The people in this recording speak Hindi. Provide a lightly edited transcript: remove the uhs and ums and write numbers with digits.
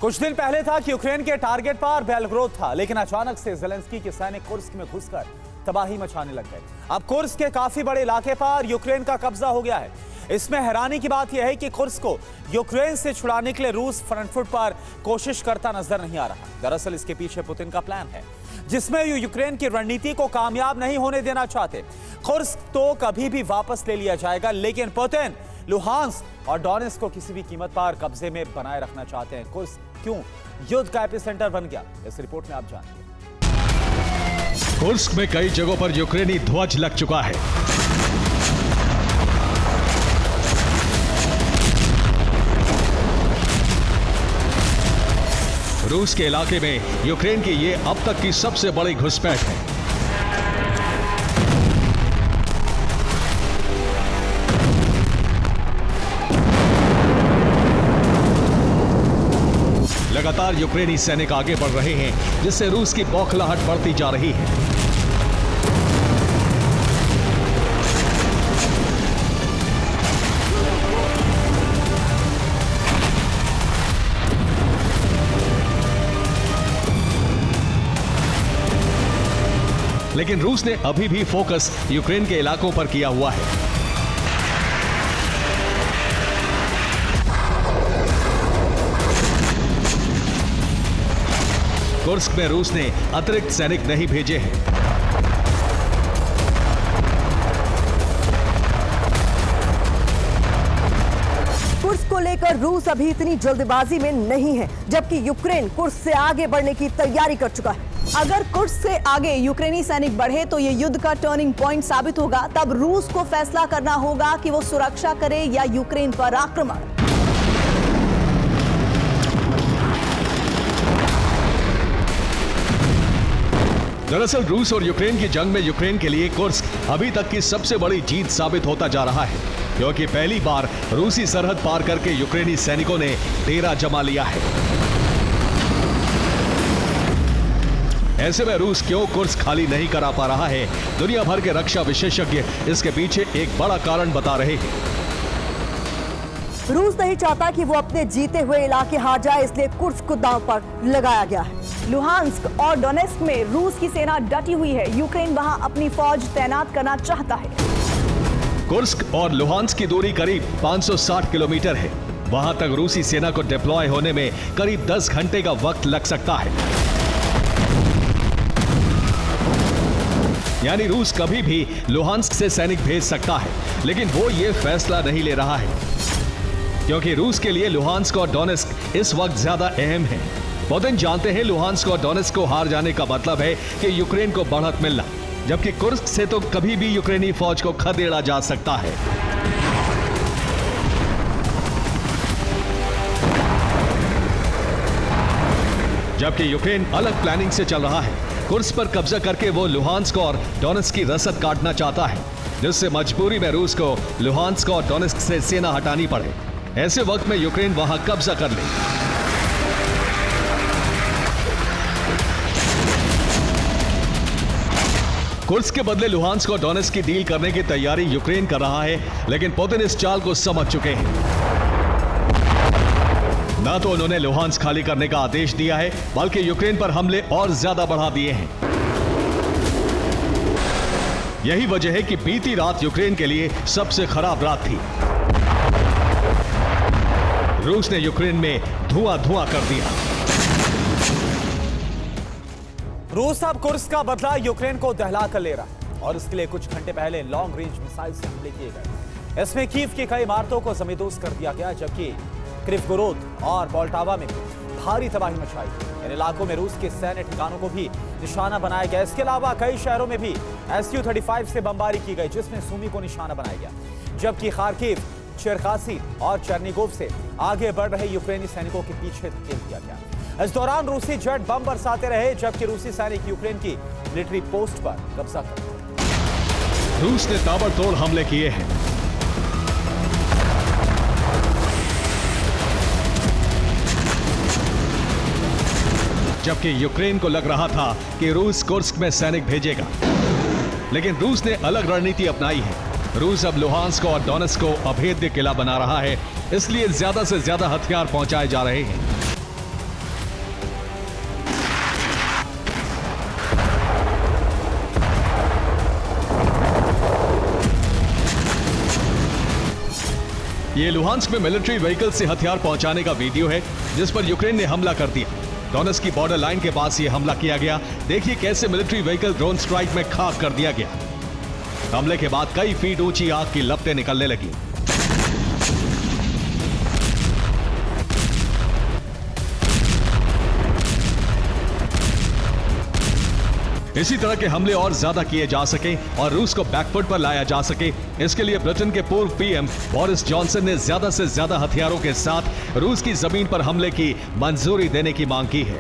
कुछ दिन पहले था कि यूक्रेन के टारगेट पर बेलग्रोद था, लेकिन अचानक से ज़ेलेंस्की के सैनिक कुर्स्क में घुसकर तबाही मचाने लग गए। अब कुर्स्क के काफी बड़े इलाके पर यूक्रेन का कब्जा हो गया है। इसमें हैरानी की बात यह है कि कुर्स्क को यूक्रेन से छुड़ाने के लिए रूस फ्रंट फुट पर कोशिश करता नजर नहीं आ रहा। दरअसल इसके पीछे पुतिन का प्लान है, जिसमें यूक्रेन की रणनीति को कामयाब नहीं होने देना चाहते। कुर्स्क तो कभी भी वापस ले लिया जाएगा, लेकिन पुतिन लुहांस्क और डोनेट्स्क को किसी भी कीमत पर कब्जे में बनाए रखना चाहते हैं। कुर्स्क क्यों युद्ध का एपिसेंटर बन गया, इस रिपोर्ट में आप जानेंगे। कुर्स्क में कई जगहों पर यूक्रेनी ध्वज लग चुका है। रूस के इलाके में यूक्रेन की ये अब तक की सबसे बड़ी घुसपैठ है। लगातार यूक्रेनी सैनिक आगे बढ़ रहे हैं, जिससे रूस की बौखलाहट बढ़ती जा रही है। लेकिन रूस ने अभी भी फोकस यूक्रेन के इलाकों पर किया हुआ है। कुर्स्क में रूस ने अतिरिक्त सैनिक नहीं भेजे हैं। कुर्स्क को लेकर रूस अभी इतनी जल्दबाजी में नहीं है, जबकि यूक्रेन कुर्स्क से आगे बढ़ने की तैयारी कर चुका है। अगर कुर्स्क से आगे यूक्रेनी सैनिक बढ़े तो ये युद्ध का टर्निंग पॉइंट साबित होगा। तब रूस को फैसला करना होगा कि वो सुरक्षा करे या यूक्रेन पर आक्रमण। दरअसल रूस और यूक्रेन की जंग में यूक्रेन के लिए कुर्स्क अभी तक की सबसे बड़ी जीत साबित होता जा रहा है, क्योंकि पहली बार रूसी सरहद पार करके यूक्रेनी सैनिकों ने डेरा जमा लिया है। ऐसे में रूस क्यों कुर्स्क खाली नहीं करा पा रहा है, दुनिया भर के रक्षा विशेषज्ञ इसके पीछे एक बड़ा कारण बता रहे हैं। रूस नहीं चाहता कि वो अपने जीते हुए इलाके हार जाए, इसलिए कुर्स्क को दांव पर लगाया गया है। लुहांस्क और डोनेट्स्क में रूस की सेना डटी हुई है। यूक्रेन वहां अपनी फौज तैनात करना चाहता है। कुर्स्क और लुहांस्क की दूरी करीब 560 किलोमीटर है। वहां तक रूसी सेना को डिप्लॉय होने में करीब 10 घंटे का वक्त लग सकता है। यानी रूस कभी भी लुहांस्क से सैनिक भेज सकता है, लेकिन वो ये फैसला नहीं ले रहा है, क्योंकि रूस के लिए लुहांस्क और डोनेट्स्क इस वक्त ज्यादा अहम है। पुतिन जानते हैं लुहांस्क और डोनेट्स्क को हार जाने का मतलब है कि यूक्रेन को बढ़त मिलना, जबकि कुर्स्क से तो कभी भी यूक्रेनी फौज को खदेड़ा जा सकता है। जबकि यूक्रेन अलग प्लानिंग से चल रहा है। कुर्स्क पर कब्जा करके वो लुहांस्क और डोनेट्स्क की रसद काटना चाहता है, जिससे मजबूरी में रूस को लुहांस्क और डोनेट्स्क से सेना हटानी पड़े। ऐसे वक्त में यूक्रेन वहां कब्जा कर ले। कुर्स्क के बदले लुहांस्क और डोनेट्स्क की डील करने की तैयारी यूक्रेन कर रहा है, लेकिन पुतिन इस चाल को समझ चुके हैं। ना तो उन्होंने लुहांस्क खाली करने का आदेश दिया है, बल्कि यूक्रेन पर हमले और ज्यादा बढ़ा दिए हैं। यही वजह है कि बीती रात यूक्रेन के लिए सबसे खराब रात थी। रूस ने यूक्रेन में धुआं धुआं कर दिया। रूस अब कुर्स्क का बदला यूक्रेन को दहला कर ले रहा है, और इसके लिए कुछ घंटे पहले लॉन्ग रेंज मिसाइल से हमले किए गए। इसमें कीव की कई इमारतों को जमींदोज कर दिया गया, जबकि क्रिवगोरोद और पोल्टावा में भारी तबाही मचाई। इन इलाकों में रूस के सैन्य ठिकानों को भी निशाना बनाया गया। इसके अलावा कई शहरों में भी Su-35 से बमबारी की गई, जिसमें सुमी को निशाना बनाया गया, जबकि खार्किव, चेरकासी और चेर्निगोव से आगे बढ़ रहे यूक्रेनी सैनिकों के पीछे धकेल दिया गया। इस दौरान रूसी जेट बम बरसाते रहे, जबकि रूसी सैनिक यूक्रेन की मिलिट्री पोस्ट पर कब्जा कर लिया। रूस ने ताबड़तोड़ हमले किए हैं। जबकि यूक्रेन को लग रहा था कि रूस कुर्स्क में सैनिक भेजेगा, लेकिन रूस ने अलग रणनीति अपनाई है। रूस अब लुहांस्क और डोनेट्स्क को अभेद्य किला बना रहा है, इसलिए ज्यादा से ज्यादा हथियार पहुंचाए जा रहे हैं। ये लुहांस्क में मिलिट्री व्हीकल से हथियार पहुंचाने का वीडियो है जिस पर यूक्रेन ने हमला कर दिया। डोनेस्क की बॉर्डर लाइन के पास ये हमला किया गया। देखिए कैसे मिलिट्री व्हीकल ड्रोन स्ट्राइक में खाक कर दिया गया। हमले के बाद कई फीट ऊंची आग की लपटें निकलने लगी। इसी तरह के हमले और ज्यादा किए जा सके और रूस को बैकफुट पर लाया जा सके, इसके लिए ब्रिटेन के पूर्व पीएम बोरिस जॉनसन ने ज्यादा से ज्यादा हथियारों के साथ रूस की जमीन पर हमले की मंजूरी देने की मांग की है।